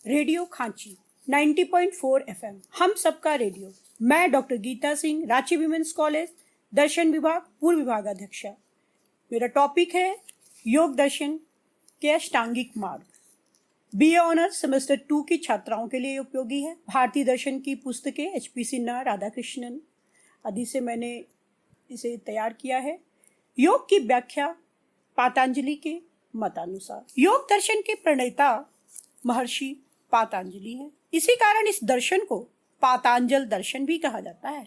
Radio खांची 90.4 FM हम सबका radio. मैं doctor Geeta Singh, Ranchi women's college दर्शन विभाग पूर्व विभागाध्यक्षा। मेरा टॉपिक है योग दर्शन के अष्टांगिक मार्ग। बीए ऑनर्स सेमेस्टर 2 की छात्राओं के लिए उपयोगी है। भारतीय दर्शन की पुस्तकें HP सिन्हा, राधाकृष्णन आदि से मैंने इसे तैयार किया है। योग की व्याख्या पातंजलि के मतानुसार। योग दर्शन के प्रणेता महर्षि पातंजलि है। इसी कारण इस दर्शन को पातंजल दर्शन भी कहा जाता है।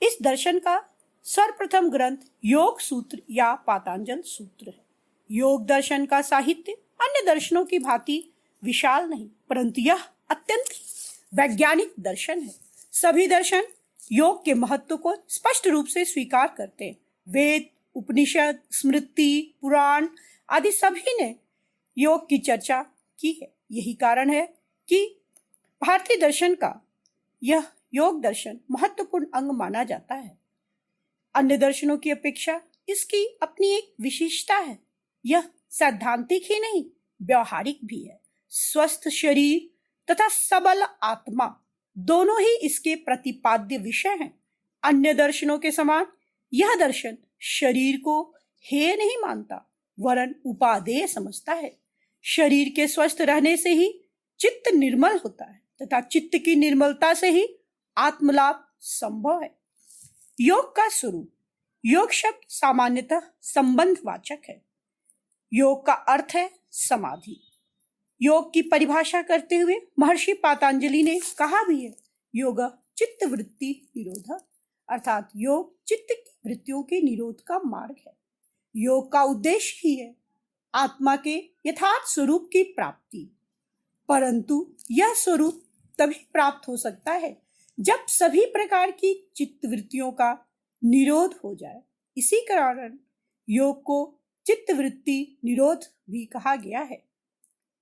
इस दर्शन का सर्वप्रथम ग्रंथ योग सूत्र या पातंजल सूत्र है। योग दर्शन का साहित्य अन्य दर्शनों की भांति विशाल नहीं, परंतु यह अत्यंत वैज्ञानिक दर्शन है। सभी दर्शन योग के महत्व को स्पष्ट रूप से स्वीकार करते हैं। वेद, उपनिषद, स्मृति, पुराण आदि सभी ने योग की चर्चा की है। यही कारण है कि भारतीय दर्शन का यह योग दर्शन महत्वपूर्ण अंग माना जाता है। अन्य दर्शनों की अपेक्षा इसकी अपनी एक विशेषता है। यह सैद्धांतिक ही नहीं, व्यवहारिक भी है। स्वस्थ शरीर तथा सबल आत्मा दोनों ही इसके प्रतिपाद्य विषय हैं। अन्य दर्शनों के समान यह दर्शन शरीर को हेय नहीं मानता, वरन उपादेय समझता है। शरीर के स्वस्थ रहने से ही चित्त निर्मल होता है तथा चित्त की निर्मलता से ही आत्मलाभ संभव है। योग का स्वरूप। योग शब्द सामान्यतः संबंधवाचक है। योग का अर्थ है समाधि। योग की परिभाषा करते हुए महर्षि पातंजलि ने कहा भी है, योग चित्त वृत्ति निरोध, अर्थात योग चित्त की वृत्तियों के निरोध का मार्ग है। योग का उद्देश्य ही है आत्मा के यथार्थ स्वरूप की प्राप्ति, परंतु यह स्वरूप तभी प्राप्त हो सकता है जब सभी प्रकार की चित्त वृत्तियों का निरोध हो जाए। इसी कारण योग को चित्त वृत्ति निरोध भी कहा गया है।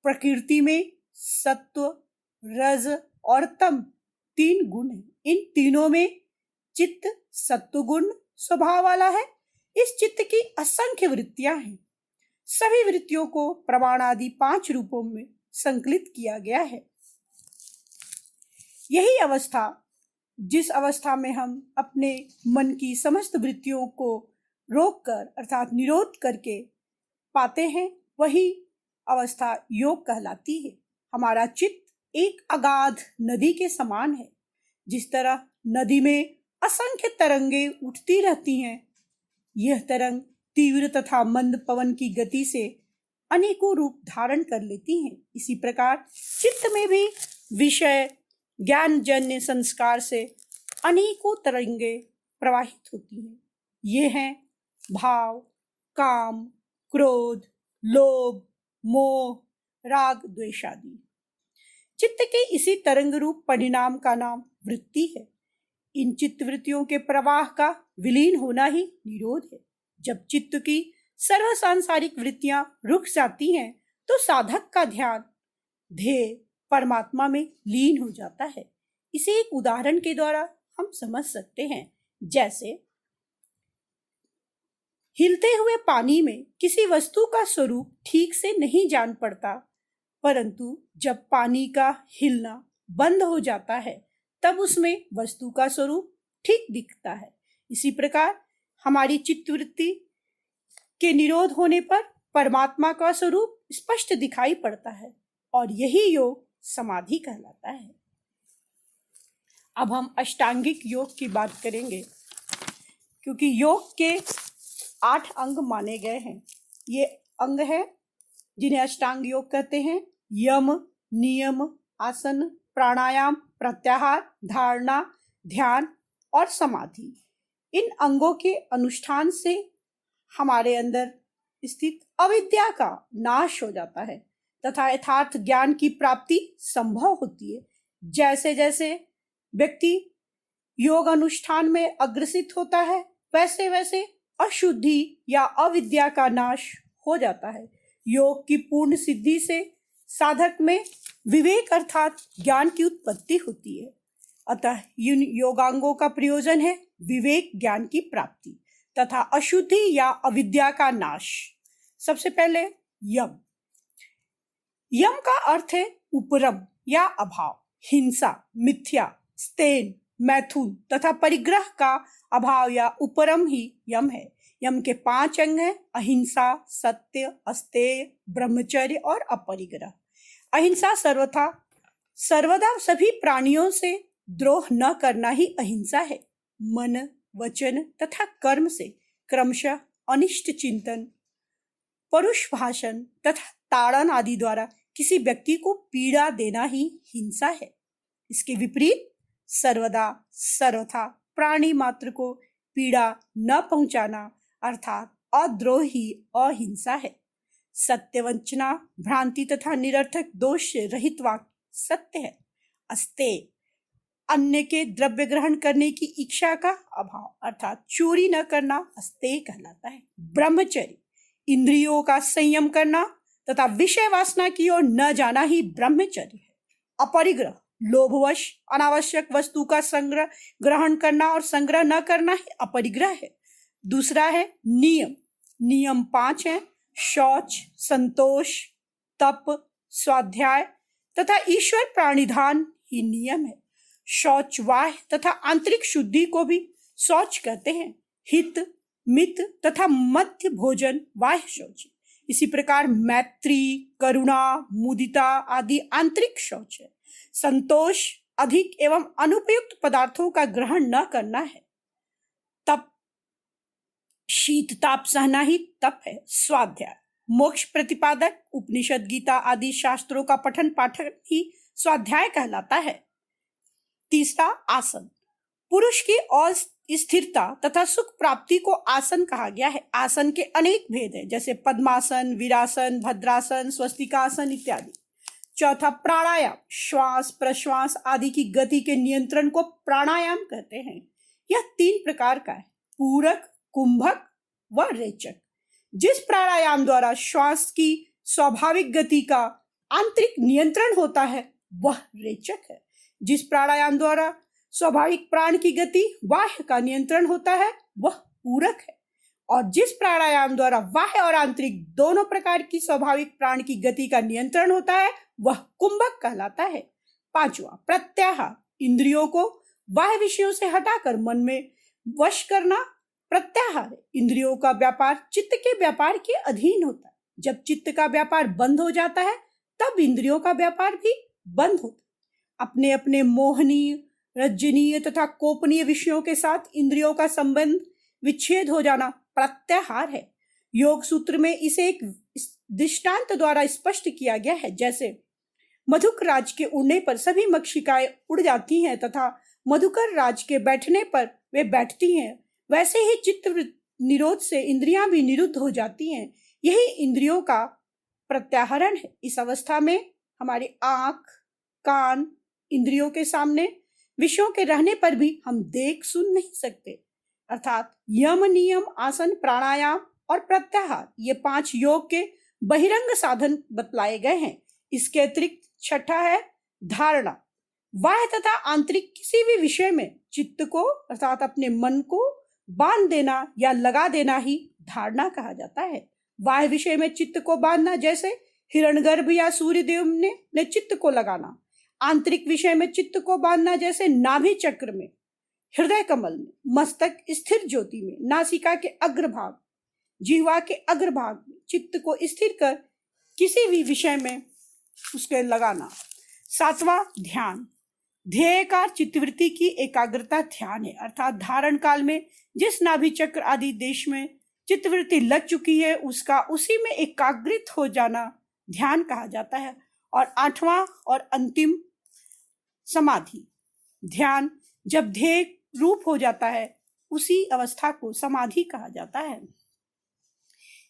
प्रकृति में सत्व, रज और तम 3 गुण हैं। इन तीनों में चित्त सत्व गुण स्वभाव वाला है। इस चित्त की असंख्य वृत्तियां हैं। सभी वृत्तियों को प्रमाण आदि 5 रूपों में संकलित किया गया है। यही अवस्था, जिस अवस्था में हम अपने मन की समस्त वृत्तियों को रोककर अर्थात निरोध करके पाते हैं, वही अवस्था योग कहलाती है। हमारा चित्त एक अगाध नदी के समान है। जिस तरह नदी में असंख्य तरंगे उठती रहती हैं, यह तरंग तीव्र तथा मंद पवन की गति से अनेकों रूप धारण कर लेती हैं। इसी प्रकार चित्त में भी विषय ज्ञानजन्य संस्कार से अनेकों तरंगे प्रवाहित होती हैं। ये हैं भाव, काम, क्रोध, लोभ, मोह, राग, द्वेष आदि। चित्त के इसी तरंग रूप परिणाम का नाम वृत्ति है। इन चित्त वृत्तियों के प्रवाह का विलीन होना ही निरोध है। जब चित्त की सर्व सांसारिक वृत्तियां रुक जाती हैं, तो साधक का ध्यान ध्येय परमात्मा में लीन हो जाता है। इसे एक उदाहरण के द्वारा हम समझ सकते हैं। जैसे हिलते हुए पानी में किसी वस्तु का स्वरूप ठीक से नहीं जान पड़ता, परंतु जब पानी का हिलना बंद हो जाता है, तब उसमें वस्तु का स्वरूप ठीक दिखता है। इसी प्रकार हमारी चित्तवृत्ति के निरोध होने पर परमात्मा का स्वरूप स्पष्ट दिखाई पड़ता है, और यही योग समाधि कहलाता है। अब हम अष्टांगिक योग की बात करेंगे, क्योंकि योग के 8 अंग माने गए हैं। ये अंग हैं जिन्हें अष्टांग योग कहते हैं। यम, नियम, आसन, प्राणायाम, प्रत्याहार, धारणा, ध्यान और समाधि। इन अंगों के अनुष्ठान से हमारे अंदर स्थित अविद्या का नाश हो जाता है तथा यथार्थ ज्ञान की प्राप्ति संभव होती है। जैसे जैसे व्यक्ति योग अनुष्ठान में अग्रसित होता है, वैसे वैसे अशुद्धि या अविद्या का नाश हो जाता है। योग की पूर्ण सिद्धि से साधक में विवेक अर्थात ज्ञान की उत्पत्ति होती है। अतः इन योगांगों का प्रयोजन है विवेक ज्ञान की प्राप्ति तथा अशुद्धि या अविद्या का नाश। सबसे पहले यम। यम का अर्थ है उपरम या अभाव, हिंसा, मिथ्या, स्तेन, मैथुन तथा परिग्रह का अभाव या उपरम ही यम है। यम के 5 अंग हैं: अहिंसा, सत्य, अस्तेय, ब्रह्मचर्य और अपरिग्रह। अहिंसा सर्वदा सभी प्राणियों से द्रोह न करना ही अहिंसा है। मन, वचन तथा कर्म से क्रमशः अनिष्ट चिंतन, परुष भाषण तथा ताड़न आदि द्वारा किसी व्यक्ति को पीड़ा देना ही हिंसा है। इसके विपरीत सर्वथा प्राणी मात्र को पीड़ा न पहुंचाना अर्थात अद्रोह ही अहिंसा है। सत्य, वंचना, भ्रांति तथा निरर्थक दोष से रहित वाक्य सत्य है। अस्तेय, अन्य के द्रव्य ग्रहण करने की इच्छा का अभाव अर्थात चोरी न करना अस्तेय कहलाता है। ब्रह्मचर्य, इंद्रियों का संयम करना तथा विषय वासना की ओर न जाना ही ब्रह्मचर्य है। अपरिग्रह, लोभवश अनावश्यक वस्तु का संग्रह ग्रहण करना और संग्रह न करना ही अपरिग्रह है। दूसरा है नियम 5 हैं: शौच, संतोष, तप, स्वाध्याय तथा ईश्वर प्राणिधान ही नियम है। शौच बाह्य तथा आंतरिक शुद्धि को भी शौच कहते हैं। हित, मित तथा मध्य भोजन बाह्य शौच। इसी प्रकार मैत्री, करुणा, मुदिता आदि आंतरिक शौच है। संतोष, अधिक एवं अनुपयुक्त पदार्थों का ग्रहण न करना है। तप, शीत ताप सहना ही तप है। स्वाध्याय, मोक्ष प्रतिपादक उपनिषद, गीता आदि शास्त्रों का पठन पाठन ही स्वाध्याय कहलाता है। तीसरा आसन, पुरुष की अस्थिरता तथा सुख प्राप्ति को आसन कहा गया है। आसन के अनेक भेद हैं, जैसे पद्मासन, वीरासन, भद्रासन, स्वस्तिकासन इत्यादि। चौथा प्राणायाम, श्वास प्रश्वास आदि की गति के नियंत्रण को प्राणायाम कहते हैं। यह 3 प्रकार का है: पूरक, कुंभक व रेचक। जिस प्राणायाम द्वारा श्वास की स्वाभाविक गति का आंतरिक नियंत्रण होता है वह रेचक है। जिस प्राणायाम द्वारा स्वाभाविक प्राण की गति बाह्य का नियंत्रण होता है वह पूरक है। और जिस प्राणायाम द्वारा बाह्य और आंतरिक दोनों प्रकार की स्वाभाविक प्राण की गति का नियंत्रण होता है वह कुंभक कहलाता है। 5वां प्रत्याहार, इंद्रियों को बाह्य विषयों से हटाकर मन में वश करना प्रत्याहार है। इंद्रियों का व्यापार चित्त के व्यापार के अधीन होता है। जब चित्त का व्यापार बंद हो जाता है तब इंद्रियों का व्यापार भी बंद होता है। अपने अपने मोहनीय, रजनीय तथा कोपनीय विषयों के साथ इंद्रियों का संबंध विच्छेद हो जाना प्रत्याहार है। योग सूत्र में इसे एक दृष्टांत द्वारा स्पष्ट किया गया है। जैसे मधुकर राज के उड़ने पर सभी मक्षिकाएं उड़ जाती हैं तथा मधुकर राज के बैठने पर वे बैठती हैं, वैसे ही चित्त निरोध से इंद्रियां भी निरुद्ध हो जाती हैं। यही इंद्रियों का प्रत्याहरण है। इस अवस्था में हमारी आंख, कान इंद्रियों के सामने विषयों के रहने पर भी हम देख सुन नहीं सकते। अर्थात यम, नियम, आसन, प्राणायाम और प्रत्याहार ये 5 योग के बहिरंग साधन बतलाए गए हैं। इसके अतिरिक्त छठा है धारणा। बाह्य तथा आंतरिक किसी भी विषय में चित्त को अर्थात अपने मन को बांध देना या लगा देना ही धारणा कहा जाता है। बाह्य विषय में चित्त को बांधना जैसे हिरण्यगर्भ या सूर्यदेव ने चित्त को लगाना। आंतरिक विषय में चित्त को बांधना जैसे नाभि चक्र में, हृदय कमल में, मस्तक स्थिर ज्योति में, नासिका के अग्रभाग, जिह्वा के अग्रभाग में चित्त को स्थिर कर किसी भी विषय में उसके लगाना। 7वां ध्यान। ध्येयकार चित्तवृत्ति की एकाग्रता ध्यान है। अर्थात धारण काल में जिस नाभि चक्र आदि देश में चित्तवृत्ति लग चुकी है उसका उसी में एकाग्रित हो जाना ध्यान कहा जाता है। और 8वां और अंतिम समाधि। ध्यान जब ध्येय रूप हो जाता है उसी अवस्था को समाधि कहा जाता है।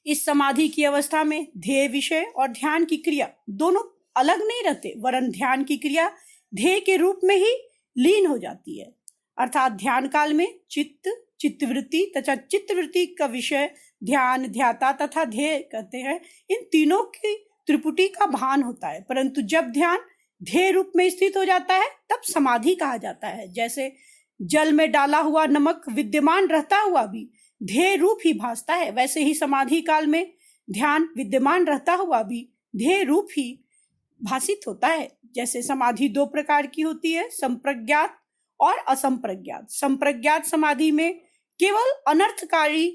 इस समाधि की अवस्था में ध्येय विषय और ध्यान की क्रिया दोनों अलग नहीं रहते, वरन ध्यान की क्रिया ध्येय के रूप में ही लीन हो जाती है। अर्थात ध्यान काल में चित्त, चित्तवृत्ति तथा चित्तवृत्ति का विषय ध्यान, ध्याता तथा ध्येय कहते हैं। इन तीनों की त्रिपुटी का भान होता है, परंतु जब ध्यान ध्येय रूप में स्थित हो जाता है तब समाधि कहा जाता है। जैसे जल में डाला हुआ नमक विद्यमान रहता हुआ भी ध्येय रूप ही भासता है, वैसे ही समाधि काल में ध्यान विद्यमान रहता हुआ भी ध्येय रूप ही भासित होता है। जैसे समाधि दो प्रकार की होती है, संप्रज्ञात और असंप्रज्ञात। संप्रज्ञात समाधि में केवल अनर्थकारी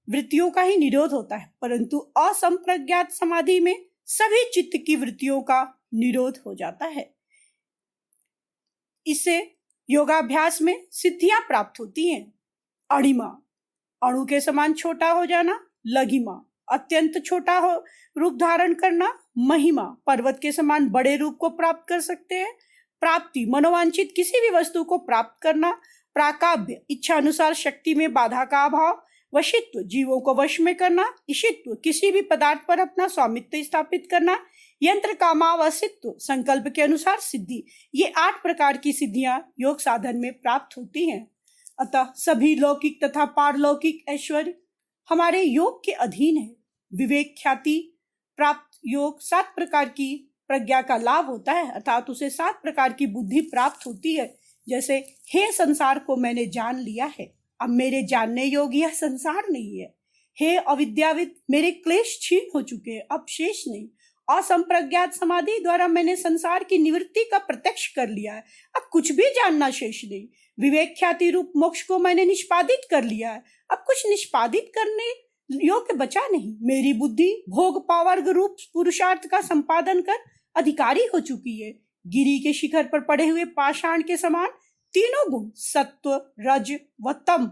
वृत्तियों का ही निरोध होता है, परंतु असंप्रज्ञात समाधि में सभी चित्त की वृत्तियों का निरोध हो जाता है। इससे योगाभ्यास में सिद्धियां प्राप्त होती हैं। अणिमा, अणु के समान छोटा हो जाना। लघिमा, अत्यंत छोटा हो रूप धारण करना। महिमा, पर्वत के समान बड़े रूप को प्राप्त कर सकते हैं। प्राप्ति, मनोवांछित किसी भी वस्तु को प्राप्त करना। प्राकाव्य, इच्छा अनुसार शक्ति में बाधा का अभाव। वशित्व, जीवों को वश में करना। ईशित्व, किसी भी पदार्थ पर अपना स्वामित्व स्थापित करना। यंत्र कामावसित्व, संकल्प के अनुसार सिद्धि। ये 8 प्रकार की सिद्धियां योग साधन में प्राप्त होती हैं। अतः सभी लौकिक तथा पारलौकिक ऐश्वर्य हमारे योग के अधीन है। विवेक ख्याति प्राप्त योग 7 प्रकार की प्रज्ञा का लाभ होता है, अर्थात उसे 7 प्रकार की बुद्धि प्राप्त होती है। जैसे, हे संसार को मैंने जान लिया है, अब मेरे जानने योग्य यह संसार नहीं है। हे अविद्याविद, मेरे क्लेश क्षीण हो चुके हैं, अब शेष नहीं। असंप्रज्ञात समाधि द्वारा मैंने संसार की निवृत्ति का प्रत्यक्ष कर लिया है, अब कुछ भी जानना शेष नहीं। विवेक ख्याति रूप मोक्ष को मैंने निष्पादित कर लिया है, अब कुछ निष्पादित करने योग्य बचा नहीं। मेरी बुद्धि भोग पावर्ग रूप पुरुषार्थ का संपादन कर अधिकारी हो चुकी है। गिरी के शिखर पर पड़े हुए पाषाण के समान तीनों गुण सत्व, रज व तम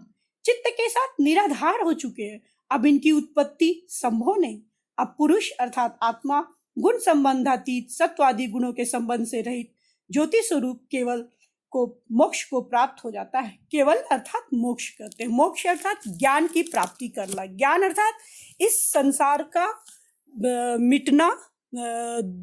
चित्त के साथ निराधार हो चुके हैं, अब इनकी उत्पत्ति संभव नहीं। अब पुरुष अर्थात आत्मा गुण संबंधातीत सत्वादि गुणों के संबंध से रहित ज्योति स्वरूप केवल को मोक्ष को प्राप्त हो जाता है। केवल अर्थात मोक्ष करते हैं। मोक्ष अर्थात ज्ञान की प्राप्ति करना। ज्ञान अर्थात इस संसार का मिटना।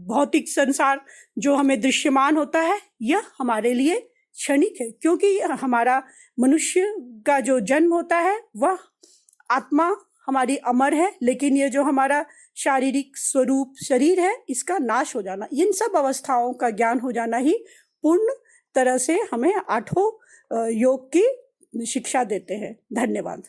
भौतिक संसार जो हमें दृश्यमान होता है यह हमारे लिए क्षणिक है, क्योंकि हमारा मनुष्य का जो जन्म होता है वह आत्मा हमारी अमर है, लेकिन ये जो हमारा शारीरिक स्वरूप शरीर है इसका नाश हो जाना, इन सब अवस्थाओं का ज्ञान हो जाना ही पूर्ण तरह से हमें 8 योग की शिक्षा देते हैं। धन्यवाद।